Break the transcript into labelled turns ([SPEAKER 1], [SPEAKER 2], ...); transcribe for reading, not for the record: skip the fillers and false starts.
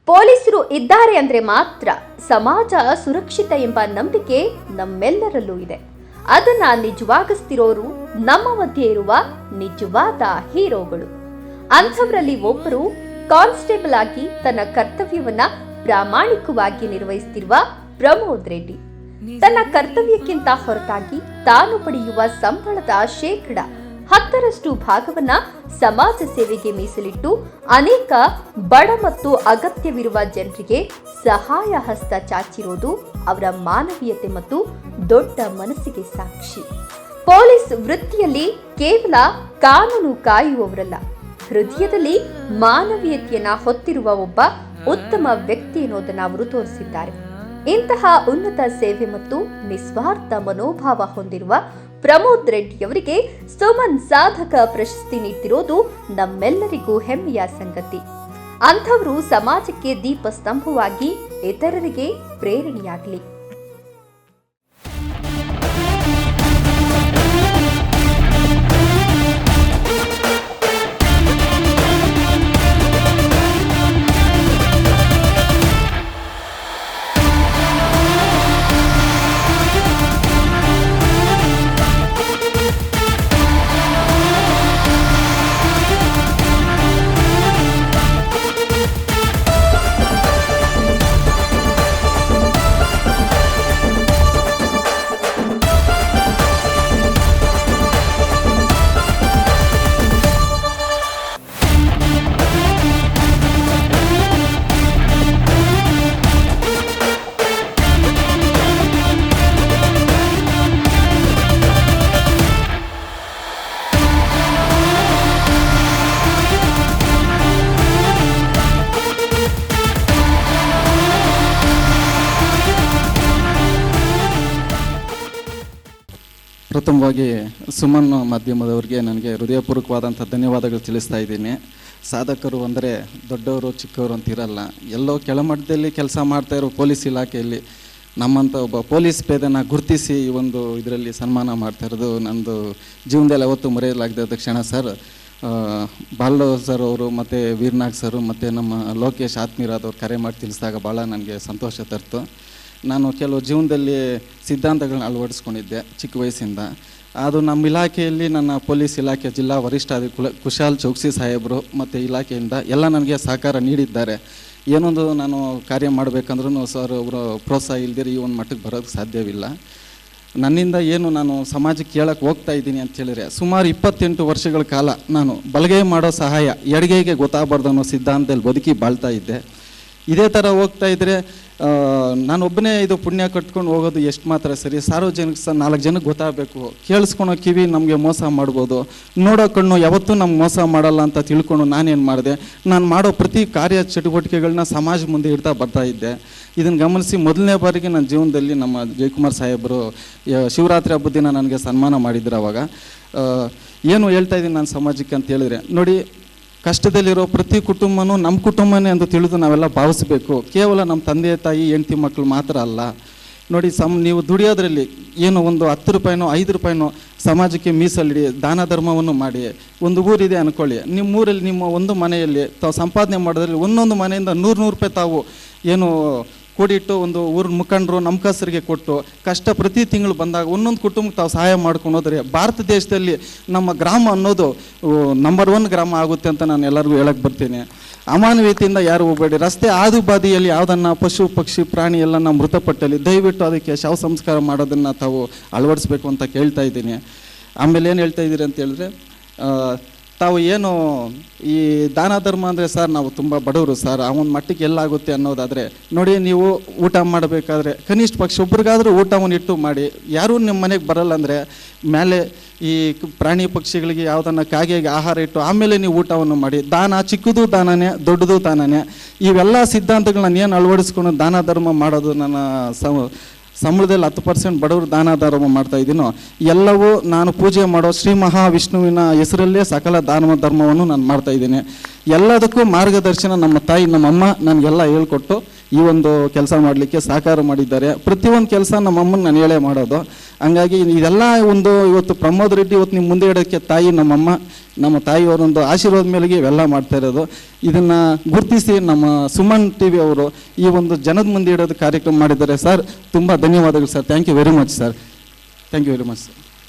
[SPEAKER 1] ಪೊಲೀಸರು ಇದ್ದಾರೆ ಅಂದ್ರೆ ಮಾತ್ರ ಸಮಾಜ ಸುರಕ್ಷಿತ ಎಂಬ ನಂಬಿಕೆ ನಮ್ಮೆಲ್ಲರಲ್ಲೂ ಇದೆ. ಅದನ್ನ ನಿಜವಾಗಿಸ್ತಿರೋರು ನಮ್ಮ ಮಧ್ಯೆ ಇರುವ ನಿಜವಾದ ಹೀರೋಗಳು. ಅಂಥವರಲ್ಲಿ ಒಬ್ಬರು ಕಾನ್ಸ್ಟೇಬಲ್ ಆಗಿ ತನ್ನ ಕರ್ತವ್ಯವನ್ನ ಪ್ರಾಮಾಣಿಕವಾಗಿ ನಿರ್ವಹಿಸುತ್ತಿರುವ ಪ್ರಮೋದ್ ರೆಡ್ಡಿ. ತನ್ನ ಕರ್ತವ್ಯಕ್ಕಿಂತ ಹೊರತಾಗಿ ತಾನು ಪಡೆಯುವ ಸಂಬಳದ 10% ಭಾಗವನ್ನ ಸಮಾಜ ಸೇವೆಗೆ ಮೀಸಲಿಟ್ಟು ಅನೇಕ ಬಡ ಮತ್ತು ಅಗತ್ಯವಿರುವ ಜನರಿಗೆ ಸಹಾಯ ಹಸ್ತ ಚಾಚಿರೋದು ಅವರ ಮಾನವೀಯತೆ ಮತ್ತು ದೊಡ್ಡ ಮನಸ್ಸಿಗೆ ಸಾಕ್ಷಿ. ಪೊಲೀಸ್ ವೃತ್ತಿಯಲ್ಲಿ ಕೇವಲ ಕಾನೂನು ಕಾಯುವವರಲ್ಲ, ಹೃದಯದಲ್ಲಿ ಮಾನವೀಯತೆಯನ್ನ ಹೊತ್ತಿರುವ ಒಬ್ಬ ಉತ್ತಮ ವ್ಯಕ್ತಿ ಎನ್ನುವುದನ್ನು ಅವರು ತೋರಿಸಿದ್ದಾರೆ. ಇಂತಹ ಉನ್ನತ ಸೇವೆ ಮತ್ತು ನಿಸ್ವಾರ್ಥ ಮನೋಭಾವ ಹೊಂದಿರುವ ಪ್ರಮೋದ್ ರೆಡ್ಡಿಯವರಿಗೆ ಸುಮನ್ ಸಾಧಕ ಪ್ರಶಸ್ತಿ ನೀಡಿರೋದು ನಮ್ಮೆಲ್ಲರಿಗೂ ಹೆಮ್ಮೆಯ ಸಂಗತಿ. ಅಂಥವರು ಸಮಾಜಕ್ಕೆ ದೀಪಸ್ತಂಭವಾಗಿ ಇತರರಿಗೆ ಪ್ರೇರಣೆಯಾಗಲಿ.
[SPEAKER 2] ಪ್ರಥಮವಾಗಿ ಸುಮನ್ ಮಾಧ್ಯಮದವರಿಗೆ ನನಗೆ ಹೃದಯಪೂರ್ವಕವಾದಂಥ ಧನ್ಯವಾದಗಳು ತಿಳಿಸ್ತಾ ಇದ್ದೀನಿ. ಸಾಧಕರು ಅಂದರೆ ದೊಡ್ಡವರು ಚಿಕ್ಕವರು ಅಂತಿರಲ್ಲ, ಎಲ್ಲೋ ಕೆಳಮಟ್ಟದಲ್ಲಿ ಕೆಲಸ ಮಾಡ್ತಾಯಿರೋ ಪೊಲೀಸ್ ಇಲಾಖೆಯಲ್ಲಿ ನಮ್ಮಂಥ ಒಬ್ಬ ಪೊಲೀಸ್ ಪೇದೆನ ಗುರುತಿಸಿ ಈ ಒಂದು ಇದರಲ್ಲಿ ಸನ್ಮಾನ ಮಾಡ್ತಾ ಇರೋದು ನನ್ನದು ಜೀವನದಲ್ಲಿ ಯಾವತ್ತೂ ಮರೆಯಲಾಗದ ಕ್ಷಣ ಸರ್. ಬಾಲ್ಡೋ ಸರ್ ಅವರು ಮತ್ತು ವೀರ್ನಾಗ್ ಸರು ಮತ್ತು ನಮ್ಮ ಲೋಕೇಶ್ ಆತ್ಮೀರಾದವ್ರು ಕರೆ ಮಾಡಿ ತಿಳಿಸಿದಾಗ ಭಾಳ ನನಗೆ ಸಂತೋಷ ತರ್ತು. ನಾನು ಕೆಲವು ಜೀವನದಲ್ಲಿ ಸಿದ್ಧಾಂತಗಳನ್ನ ಅಳವಡಿಸ್ಕೊಂಡಿದ್ದೆ ಚಿಕ್ಕ ವಯಸ್ಸಿಂದ. ಅದು ನಮ್ಮ ಇಲಾಖೆಯಲ್ಲಿ ನನ್ನ ಪೊಲೀಸ್ ಇಲಾಖೆ ಜಿಲ್ಲಾ ವರಿಷ್ಠಾಧಿಕಾರಿ ಕುಶಾಲ್ ಚೌಕ್ಸಿ ಸಾಹೇಬರು ಮತ್ತು ಇಲಾಖೆಯಿಂದ ಎಲ್ಲ ನನಗೆ ಸಹಕಾರ ನೀಡಿದ್ದಾರೆ. ಏನೊಂದು ನಾನು ಕಾರ್ಯ ಮಾಡಬೇಕಂದ್ರೂ ಸರ್ ಅವರ ಪ್ರೋತ್ಸಾಹ ಇಲ್ದಿರ ಈ ಒಂದು ಮಟ್ಟಕ್ಕೆ ಬರೋಕ್ಕೆ ಸಾಧ್ಯವಿಲ್ಲ. ನನ್ನಿಂದ ಏನು ನಾನು ಸಮಾಜಕ್ಕೆ ಕೇಳಕ್ಕೆ ಹೋಗ್ತಾ ಇದ್ದೀನಿ ಅಂತ ಹೇಳಿದ್ರೆ, ಸುಮಾರು 28 ವರ್ಷಗಳ ಕಾಲ ನಾನು ಬಲಗೈ ಮಾಡೋ ಸಹಾಯ ಎಡಗೈಗೆ ಗೊತ್ತಾಗಬಾರ್ದು ಅನ್ನೋ ಸಿದ್ಧಾಂತದಲ್ಲಿ ಬದುಕಿ ಬಾಳ್ತಾ ಇದ್ದೆ. ಇದೇ ಥರ ಹೋಗ್ತಾ ಇದ್ದರೆ ನಾನೊಬ್ಬನೇ ಇದು ಪುಣ್ಯ ಕಟ್ಕೊಂಡು ಹೋಗೋದು ಎಷ್ಟು ಮಾತ್ರ ಸರಿ. ಸಾರ್ವಜನಿಕ 4 ಜನಕ್ಕೆ ಗೊತ್ತಾಗಬೇಕು. ಕೇಳಿಸ್ಕೊಳೋ ಕಿವಿ ನಮಗೆ ಮೋಸ ಮಾಡ್ಬೋದು, ನೋಡೋ ಕಣ್ಣು ಯಾವತ್ತೂ ನಮ್ಗೆ ಮೋಸ ಮಾಡಲ್ಲ ಅಂತ ತಿಳ್ಕೊಂಡು ನಾನೇನು ಮಾಡಿದೆ, ನಾನು ಮಾಡೋ ಪ್ರತಿ ಕಾರ್ಯ ಚಟುವಟಿಕೆಗಳನ್ನ ಸಮಾಜ ಮುಂದೆ ಇಡ್ತಾ ಬರ್ತಾ ಇದ್ದೆ. ಇದನ್ನು ಗಮನಿಸಿ ಮೊದಲನೇ ಬಾರಿಗೆ ನನ್ನ ಜೀವನದಲ್ಲಿ ನಮ್ಮ ಜಯಕುಮಾರ್ ಸಾಹೇಬರು ಶಿವರಾತ್ರಿ ಹಬ್ಬದ ದಿನ ನನಗೆ ಸನ್ಮಾನ ಮಾಡಿದ್ರು. ಅವಾಗ ಏನು ಹೇಳ್ತಾ ಇದ್ದೀನಿ ನಾನು ಸಮಾಜಕ್ಕೆ ಅಂತ ಹೇಳಿದ್ರೆ, ನೋಡಿ, ಕಷ್ಟದಲ್ಲಿರೋ ಪ್ರತಿ ಕುಟುಂಬನೂ ನಮ್ಮ ಕುಟುಂಬನೇ ಅಂತ ತಿಳಿದು ನಾವೆಲ್ಲ ಭಾವಿಸ್ಬೇಕು. ಕೇವಲ ನಮ್ಮ ತಂದೆ ತಾಯಿ ಹೆಂಡತಿ ಮಕ್ಕಳು ಮಾತ್ರ ಅಲ್ಲ. ನೋಡಿ, ನೀವು ದುಡಿಯೋದ್ರಲ್ಲಿ ಏನು ಒಂದು 10 ರೂಪಾಯಿನೋ 5 ರೂಪಾಯಿನೋ ಸಮಾಜಕ್ಕೆ ಮೀಸಲಿಡಿ, ದಾನ ಧರ್ಮವನ್ನು ಮಾಡಿ. ಒಂದು ಊರಿದೆ ಅಂದ್ಕೊಳ್ಳಿ, ನಿಮ್ಮೂರಲ್ಲಿ ನಿಮ್ಮ ಒಂದು ಮನೆಯಲ್ಲಿ ತಾವು ಸಂಪಾದನೆ ಮಾಡೋದ್ರಲ್ಲಿ ಒಂದೊಂದು ಮನೆಯಿಂದ 100 ರೂಪಾಯಿ ತಾವು ಏನು ಕೂಡಿಟ್ಟು ಒಂದು ಊರಿನ ಮುಖಂಡರು ನಮ್ಮ ಕಸರಿಗೆ ಕೊಟ್ಟು ಕಷ್ಟ ಪ್ರತಿ ತಿಂಗಳು ಬಂದಾಗ ಒಂದೊಂದು ಕುಟುಂಬಕ್ಕೆ ತಾವು ಸಹಾಯ ಮಾಡ್ಕೊಂಡು ಹೋದರೆ ಭಾರತ ದೇಶದಲ್ಲಿ ನಮ್ಮ ಗ್ರಾಮ ಅನ್ನೋದು ನಂಬರ್ 1 ಗ್ರಾಮ ಆಗುತ್ತೆ ಅಂತ ನಾನು ಎಲ್ಲರಿಗೂ ಹೇಳಕ್ಕೆ ಬರ್ತೀನಿ. ಅಮಾನವೀಯತೆಯಿಂದ ಯಾರು ಹೋಗಬೇಡಿ. ರಸ್ತೆ ಆದು ಬಾದಿಯಲ್ಲಿ ಯಾವುದನ್ನು ಪಶು ಪಕ್ಷಿ ಪ್ರಾಣಿ ಎಲ್ಲ ಮೃತಪಟ್ಟಲ್ಲಿ ದಯವಿಟ್ಟು ಅದಕ್ಕೆ ಶವ ಸಂಸ್ಕಾರ ಮಾಡೋದನ್ನು ತಾವು ಅಳವಡಿಸ್ಬೇಕು ಅಂತ ಕೇಳ್ತಾ ಇದ್ದೀನಿ. ಆಮೇಲೆ ಏನು ಹೇಳ್ತಾ ಇದ್ದೀರಿ ಅಂತ ಹೇಳಿದ್ರೆ, ತಾವು ಏನು ಈ ದಾನ ಧರ್ಮ ಅಂದರೆ ಸರ್ ನಾವು ತುಂಬ ಬಡವರು ಸರ್, ಆ ಒಂದು ಮಟ್ಟಿಗೆ ಎಲ್ಲಾಗುತ್ತೆ ಅನ್ನೋದಾದರೆ, ನೋಡಿ, ನೀವು ಊಟ ಮಾಡಬೇಕಾದ್ರೆ ಕನಿಷ್ಠ ಪಕ್ಷ ಒಬ್ರಿಗಾದರೂ ಊಟವನ್ನು ಇಟ್ಟು ಮಾಡಿ. ಯಾರೂ ನಿಮ್ಮ ಮನೆಗೆ ಬರಲ್ಲ ಅಂದರೆ ಮೇಲೆ ಈ ಪ್ರಾಣಿ ಪಕ್ಷಿಗಳಿಗೆ ಯಾವುದನ್ನು ಕಾಗೆಗೆ ಆಹಾರ ಇಟ್ಟು ಆಮೇಲೆ ನೀವು ಊಟವನ್ನು ಮಾಡಿ. ದಾನ ಚಿಕ್ಕದು ದಾನನೇ, ದೊಡ್ಡದು ದಾನನೇ. ಇವೆಲ್ಲ ಸಿದ್ಧಾಂತಗಳನ್ನ ಏನು ಅಳವಡಿಸ್ಕೊಂಡು ದಾನ ಧರ್ಮ ಮಾಡೋದು, ನನ್ನ ಸಂಬಳದಲ್ಲಿ 10% ಬಡವರು ದಾನ ಧರ್ಮ ಮಾಡ್ತಾ ಇದ್ದೀನೋ, ಎಲ್ಲವೂ ನಾನು ಪೂಜೆ ಮಾಡೋ ಶ್ರೀ ಮಹಾವಿಷ್ಣುವಿನ ಹೆಸರಲ್ಲೇ ಸಕಲ ದಾನ ಧರ್ಮವನ್ನು ನಾನು ಮಾಡ್ತಾ ಇದ್ದೀನಿ. ಎಲ್ಲದಕ್ಕೂ ಮಾರ್ಗದರ್ಶನ ನಮ್ಮ ತಾಯಿ ನಮ್ಮಮ್ಮ ನನಗೆಲ್ಲ ಹೇಳ್ಕೊಟ್ಟು ಈ ಒಂದು ಕೆಲಸ ಮಾಡಲಿಕ್ಕೆ ಸಹಕಾರ ಮಾಡಿದ್ದಾರೆ. ಪ್ರತಿಯೊಂದು ಕೆಲಸ ನಮ್ಮಮ್ಮನ ನಾನು ಹೇಳೇ ಮಾಡೋದು. ಹಂಗಾಗಿ ಇದೆಲ್ಲ ಒಂದು ಇವತ್ತು ಪ್ರಮೋದ್ ರೆಡ್ಡಿ ಇವತ್ತು ನಿಮ್ಮ ಮುಂದೆ ಇಡೋಕ್ಕೆ ತಾಯಿ ನಮ್ಮಮ್ಮ ನಮ್ಮ ತಾಯಿಯವರೊಂದು ಆಶೀರ್ವಾದ ಮೇಲೆಗೆ ಇವೆಲ್ಲ ಮಾಡ್ತಾ ಇರೋದು. ಇದನ್ನು ಗುರುತಿಸಿ ನಮ್ಮ ಸುಮನ್ ಟಿ ವಿ ಅವರು ಈ ಒಂದು ಜನದ ಮುಂದೆ ಇಡೋದು ಕಾರ್ಯಕ್ರಮ ಮಾಡಿದ್ದಾರೆ. ಸರ್ ತುಂಬ ಧನ್ಯವಾದಗಳು sir. Thank you very much sir. Thank you very much sir.